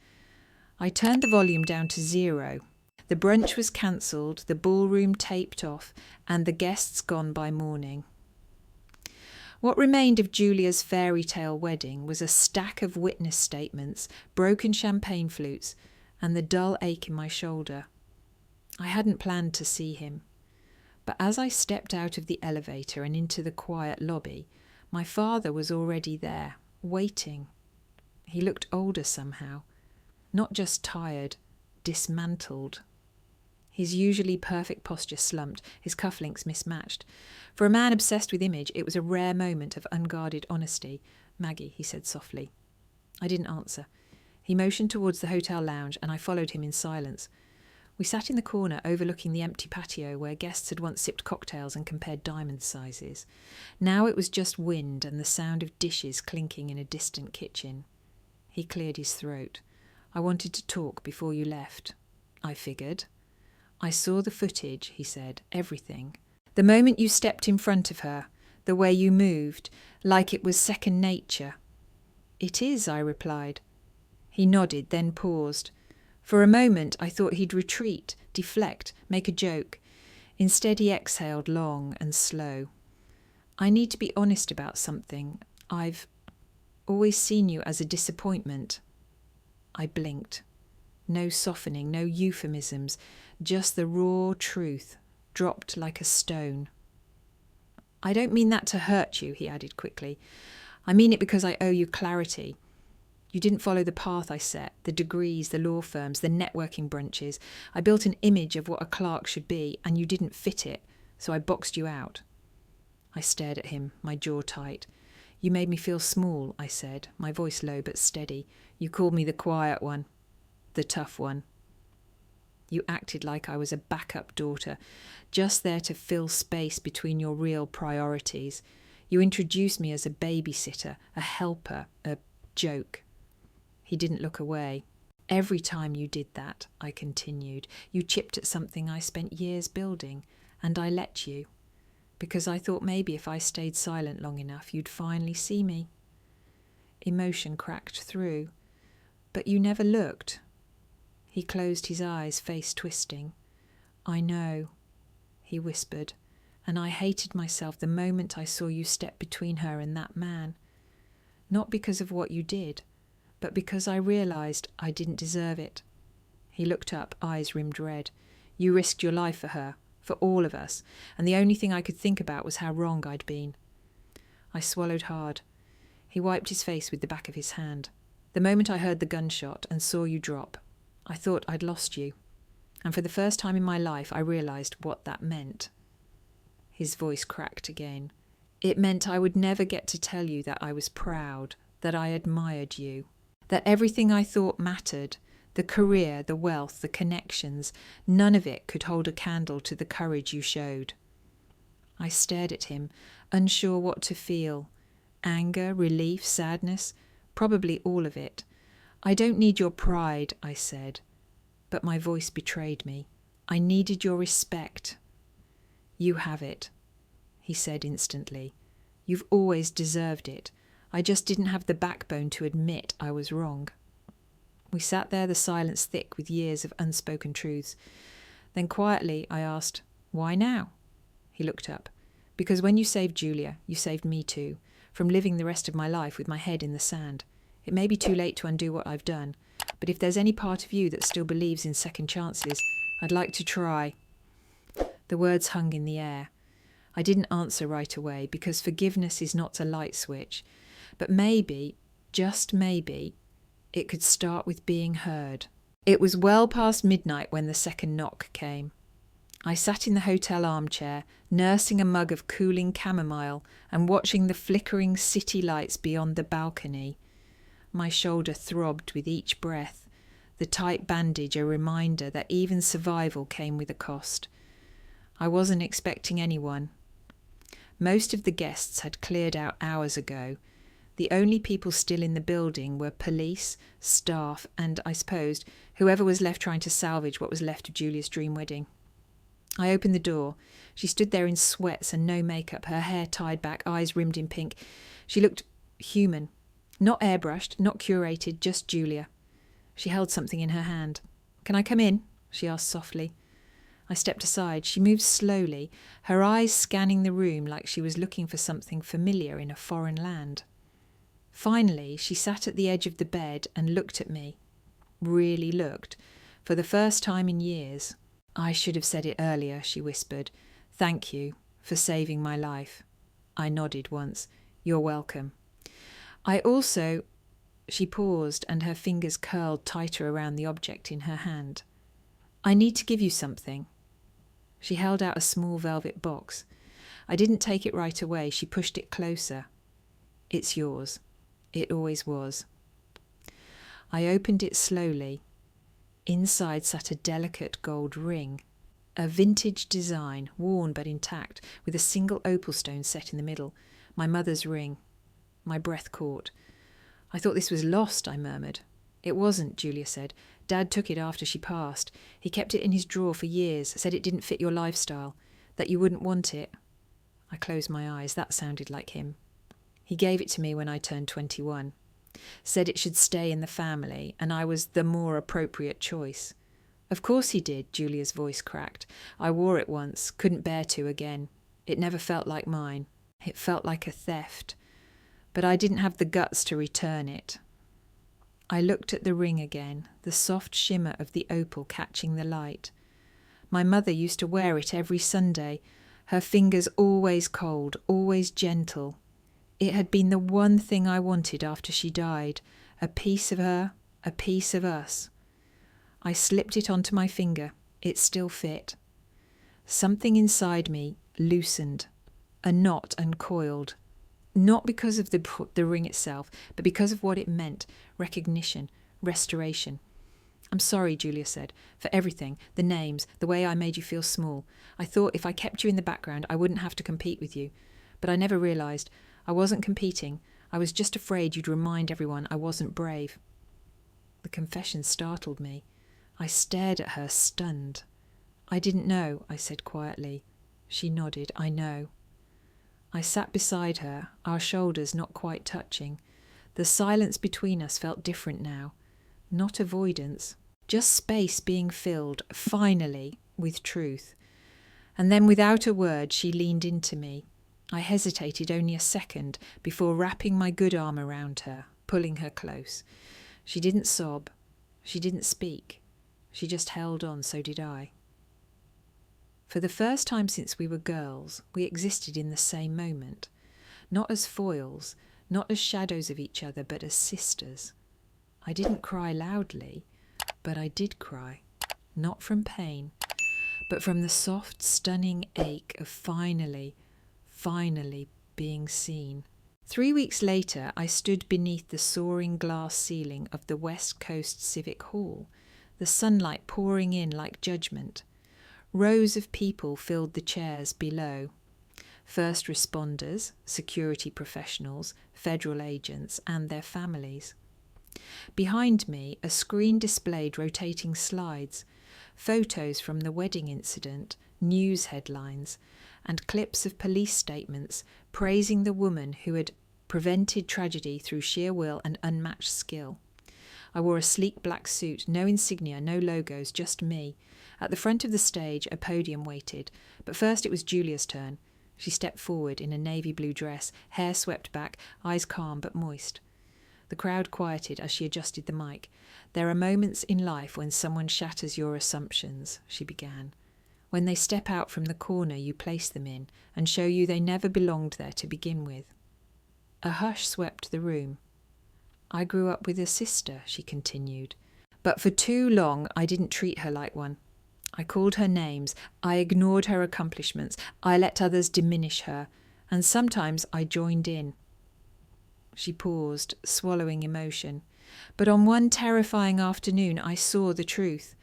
I turned the volume down to 0. The brunch was cancelled, the ballroom taped off, and the guests gone by morning. What remained of Julia's fairy tale wedding was a stack of witness statements, broken champagne flutes, and the dull ache in my shoulder. I hadn't planned to see him. But as I stepped out of the elevator and into the quiet lobby, my father was already there, waiting. He looked older somehow. Not just tired, dismantled. His usually perfect posture slumped, his cufflinks mismatched. For a man obsessed with image, it was a rare moment of unguarded honesty. "Maggie," he said softly. I didn't answer. He motioned towards the hotel lounge, and I followed him in silence. We sat in the corner overlooking the empty patio where guests had once sipped cocktails and compared diamond sizes. Now it was just wind and the sound of dishes clinking in a distant kitchen. He cleared his throat. I wanted to talk before you left. I figured. I saw the footage, he said, everything. The moment you stepped in front of her, the way you moved, like it was second nature. It is, I replied. He nodded, then paused. For a moment I thought he'd retreat, deflect, make a joke. Instead he exhaled long and slow. I need to be honest about something. I've always seen you as a disappointment. I blinked. No softening, no euphemisms, just the raw truth, dropped like a stone. I don't mean that to hurt you, he added quickly. I mean it because I owe you clarity. You didn't follow the path I set, the degrees, the law firms, the networking brunches. I built an image of what a clerk should be, and you didn't fit it, so I boxed you out. I stared at him, my jaw tight. You made me feel small, I said, my voice low but steady. You called me the quiet one, the tough one. You acted like I was a backup daughter, just there to fill space between your real priorities. You introduced me as a babysitter, a helper, a joke. He didn't look away. Every time you did that, I continued, you chipped at something I spent years building, and I let you, because I thought maybe if I stayed silent long enough, you'd finally see me. Emotion cracked through, but you never looked. He closed his eyes, face twisting. I know, he whispered, and I hated myself the moment I saw you step between her and that man. Not because of what you did, but because I realised I didn't deserve it. He looked up, eyes rimmed red. You risked your life for her, for all of us, and the only thing I could think about was how wrong I'd been. I swallowed hard. He wiped his face with the back of his hand. The moment I heard the gunshot and saw you drop, I thought I'd lost you. And for the first time in my life, I realised what that meant. His voice cracked again. It meant I would never get to tell you that I was proud, that I admired you, that everything I thought mattered, the career, the wealth, the connections, none of it could hold a candle to the courage you showed. I stared at him, unsure what to feel. Anger, relief, sadness, probably all of it. I don't need your pride, I said, but my voice betrayed me. I needed your respect. You have it, he said instantly. You've always deserved it. I just didn't have the backbone to admit I was wrong. We sat there, the silence thick with years of unspoken truths. Then quietly I asked, why now? He looked up. Because when you saved Julia, you saved me too, from living the rest of my life with my head in the sand. It may be too late to undo what I've done, but if there's any part of you that still believes in second chances, I'd like to try. The words hung in the air. I didn't answer right away, because forgiveness is not a light switch. But maybe, just maybe, it could start with being heard. It was well past midnight when the second knock came. I sat in the hotel armchair, nursing a mug of cooling chamomile and watching the flickering city lights beyond the balcony. My shoulder throbbed with each breath, the tight bandage a reminder that even survival came with a cost. I wasn't expecting anyone. Most of the guests had cleared out hours ago. The only people still in the building were police, staff, and, I supposed, whoever was left trying to salvage what was left of Julia's dream wedding. I opened the door. She stood there in sweats and no makeup, her hair tied back, eyes rimmed in pink. She looked human. Not airbrushed, not curated, just Julia. She held something in her hand. Can I come in? She asked softly. I stepped aside. She moved slowly, her eyes scanning the room like she was looking for something familiar in a foreign land. Finally, she sat at the edge of the bed and looked at me. Really looked. For the first time in years. I should have said it earlier, she whispered. Thank you for saving my life. I nodded once. You're welcome. I also... She paused and her fingers curled tighter around the object in her hand. I need to give you something. She held out a small velvet box. I didn't take it right away. She pushed it closer. It's yours. It always was. I opened it slowly. Inside sat a delicate gold ring, a vintage design, worn but intact, with a single opal stone set in the middle. My mother's ring. My breath caught. I thought this was lost, I murmured. It wasn't, Julia said. Dad took it after she passed. He kept it in his drawer for years, said it didn't fit your lifestyle, that you wouldn't want it. I closed my eyes. That sounded like him. He gave it to me when I turned 21. Said it should stay in the family, and I was the more appropriate choice. Of course he did, Julia's voice cracked. I wore it once, couldn't bear to again. It never felt like mine. It felt like a theft. But I didn't have the guts to return it. I looked at the ring again, the soft shimmer of the opal catching the light. My mother used to wear it every Sunday, her fingers always cold, always gentle. It had been the one thing I wanted after she died, a piece of her, a piece of us. I slipped it onto my finger. It still fit. Something inside me loosened, a knot uncoiled. Not because of the ring itself, but because of what it meant, recognition, restoration. I'm sorry, Julia said, for everything, the names, the way I made you feel small. I thought if I kept you in the background, I wouldn't have to compete with you. But I never realised. I wasn't competing. I was just afraid you'd remind everyone I wasn't brave. The confession startled me. I stared at her, stunned. I didn't know, I said quietly. She nodded. I know. I sat beside her, our shoulders not quite touching. The silence between us felt different now. Not avoidance, just space being filled, finally, with truth. And then without a word she leaned into me. I hesitated only a second before wrapping my good arm around her, pulling her close. She didn't sob. She didn't speak. She just held on, so did I. For the first time since we were girls, we existed in the same moment. Not as foils, not as shadows of each other, but as sisters. I didn't cry loudly, but I did cry. Not from pain, but from the soft, stunning ache of finally being seen. 3 weeks later, I stood beneath the soaring glass ceiling of the West Coast Civic Hall, the sunlight pouring in like judgment. Rows of people filled the chairs below. First responders, security professionals, federal agents, and their families. Behind me, a screen displayed rotating slides, photos from the wedding incident, news headlines, and clips of police statements praising the woman who had prevented tragedy through sheer will and unmatched skill. I wore a sleek black suit, no insignia, no logos, just me. At the front of the stage, a podium waited, but first it was Julia's turn. She stepped forward in a navy blue dress, hair swept back, eyes calm but moist. The crowd quieted as she adjusted the mic. There are moments in life when someone shatters your assumptions, she began. When they step out from the corner you place them in and show you they never belonged there to begin with. A hush swept the room. I grew up with a sister, she continued, but for too long I didn't treat her like one. I called her names, I ignored her accomplishments, I let others diminish her, and sometimes I joined in. She paused, swallowing emotion. But on one terrifying afternoon I saw the truth.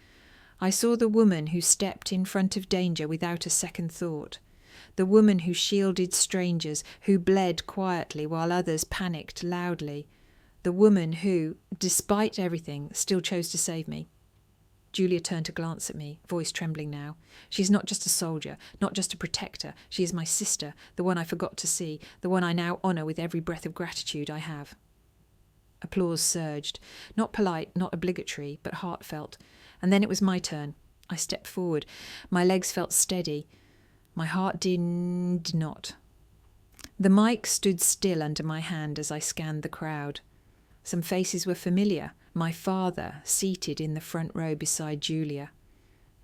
I saw the woman who stepped in front of danger without a second thought. The woman who shielded strangers, who bled quietly while others panicked loudly. The woman who, despite everything, still chose to save me. Julia turned to glance at me, voice trembling now. She's not just a soldier, not just a protector. She is my sister, the one I forgot to see, the one I now honour with every breath of gratitude I have. Applause surged, not polite, not obligatory, but heartfelt. And then it was my turn. I stepped forward. My legs felt steady. My heart did not. The mic stood still under my hand as I scanned the crowd. Some faces were familiar. My father, seated in the front row beside Julia.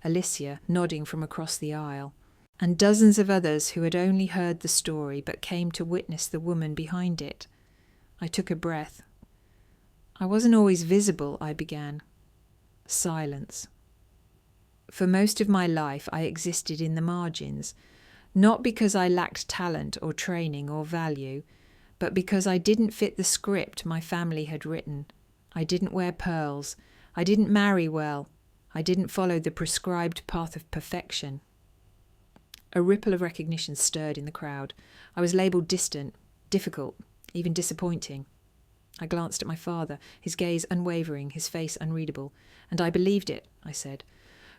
Alicia, nodding from across the aisle. And dozens of others who had only heard the story but came to witness the woman behind it. I took a breath. I wasn't always visible, I began. Silence. For most of my life I existed in the margins, not because I lacked talent or training or value, but because I didn't fit the script my family had written. I didn't wear pearls. I didn't marry well. I didn't follow the prescribed path of perfection. A ripple of recognition stirred in the crowd. I was labelled distant, difficult, even disappointing. I glanced at my father, his gaze unwavering, his face unreadable. And I believed it, I said.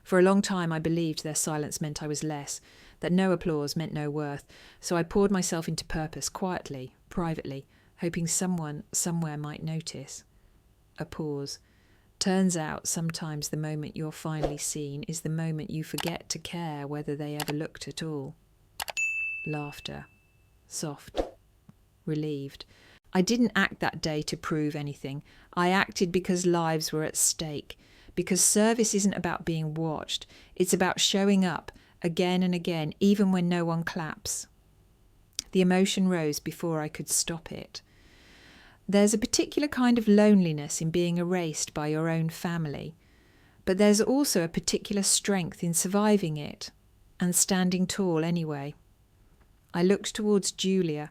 For a long time I believed their silence meant I was less, that no applause meant no worth, so I poured myself into purpose, quietly, privately, hoping someone, somewhere might notice. A pause. Turns out sometimes the moment you're finally seen is the moment you forget to care whether they ever looked at all. Laughter. Soft. Relieved. I didn't act that day to prove anything. I acted because lives were at stake. Because service isn't about being watched. It's about showing up again and again, even when no one claps. The emotion rose before I could stop it. There's a particular kind of loneliness in being erased by your own family, but there's also a particular strength in surviving it and standing tall anyway. I looked towards Julia,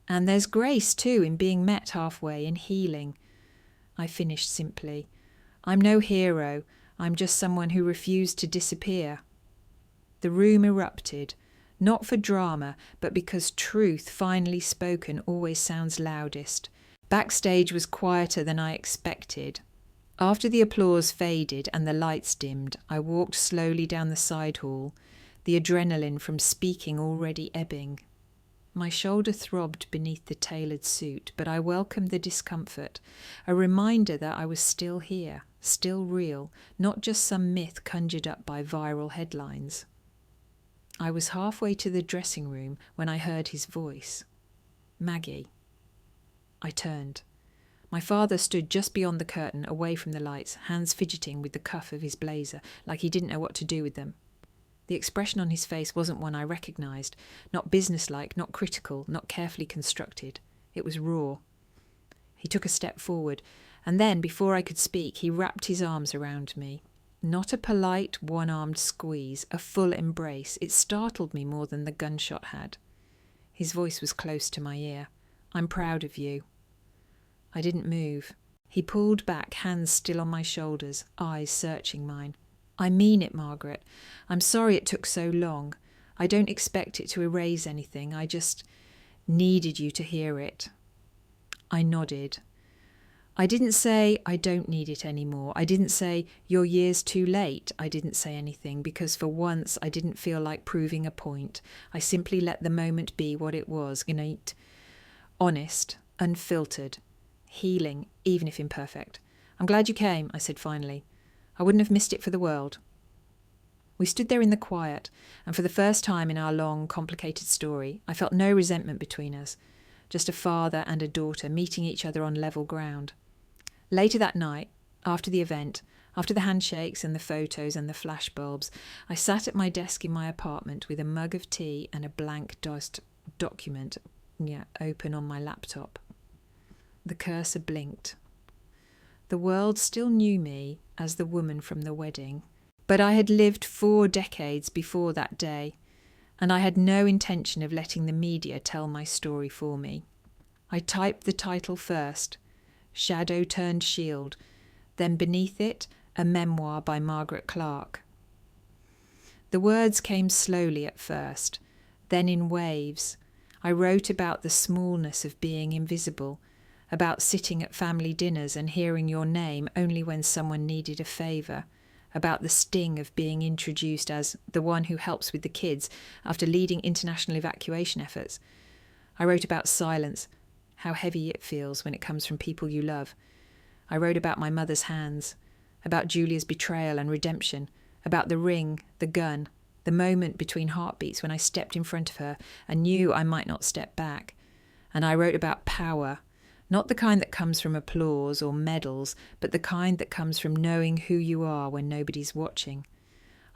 and there's grace too in being met halfway in healing. I finished simply. I'm no hero, I'm just someone who refused to disappear. The room erupted, not for drama, but because truth finally spoken always sounds loudest. Backstage was quieter than I expected. After the applause faded and the lights dimmed, I walked slowly down the side hall, the adrenaline from speaking already ebbing. My shoulder throbbed beneath the tailored suit, but I welcomed the discomfort, a reminder that I was still here, still real, not just some myth conjured up by viral headlines. I was halfway to the dressing room when I heard his voice. Maggie. I turned. My father stood just beyond the curtain, away from the lights, hands fidgeting with the cuff of his blazer, like he didn't know what to do with them. The expression on his face wasn't one I recognised, not businesslike, not critical, not carefully constructed. It was raw. He took a step forward, and then, before I could speak, he wrapped his arms around me. Not a polite, one-armed squeeze, a full embrace. It startled me more than the gunshot had. His voice was close to my ear. I'm proud of you. I didn't move. He pulled back, hands still on my shoulders, eyes searching mine. I mean it, Margaret. I'm sorry it took so long. I don't expect it to erase anything. I just needed you to hear it. I nodded. I didn't say, I don't need it anymore. I didn't say, your year's too late. I didn't say anything because for once I didn't feel like proving a point. I simply let the moment be what it was, innate, honest, unfiltered, healing, even if imperfect. I'm glad you came, I said finally. I wouldn't have missed it for the world. We stood there in the quiet, and for the first time in our long, complicated story, I felt no resentment between us, just a father and a daughter meeting each other on level ground. Later that night, after the event, after the handshakes and the photos and the flashbulbs, I sat at my desk in my apartment with a mug of tea and a blank document open on my laptop. The cursor blinked. The world still knew me as the woman from the wedding, but I had lived 4 decades before that day, and I had no intention of letting the media tell my story for me. I typed the title first, Shadow Turned Shield, then beneath it, a memoir by Margaret Clark. The words came slowly at first, then in waves. I wrote about the smallness of being invisible, about sitting at family dinners and hearing your name only when someone needed a favour, about the sting of being introduced as the one who helps with the kids after leading international evacuation efforts. I wrote about silence, how heavy it feels when it comes from people you love. I wrote about my mother's hands, about Julia's betrayal and redemption, about the ring, the gun, the moment between heartbeats when I stepped in front of her and knew I might not step back. And I wrote about power, not the kind that comes from applause or medals, but the kind that comes from knowing who you are when nobody's watching.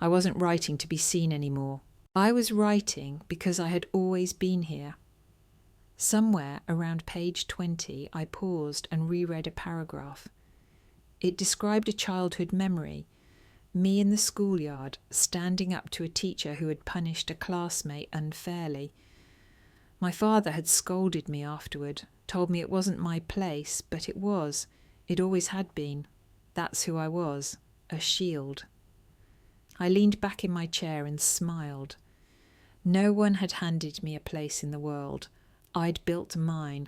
I wasn't writing to be seen anymore. I was writing because I had always been here. Somewhere around page 20, I paused and reread a paragraph. It described a childhood memory, me in the schoolyard, standing up to a teacher who had punished a classmate unfairly. My father had scolded me afterward, told me it wasn't my place, but it was. It always had been. That's who I was, a shield. I leaned back in my chair and smiled. No one had handed me a place in the world. I'd built mine.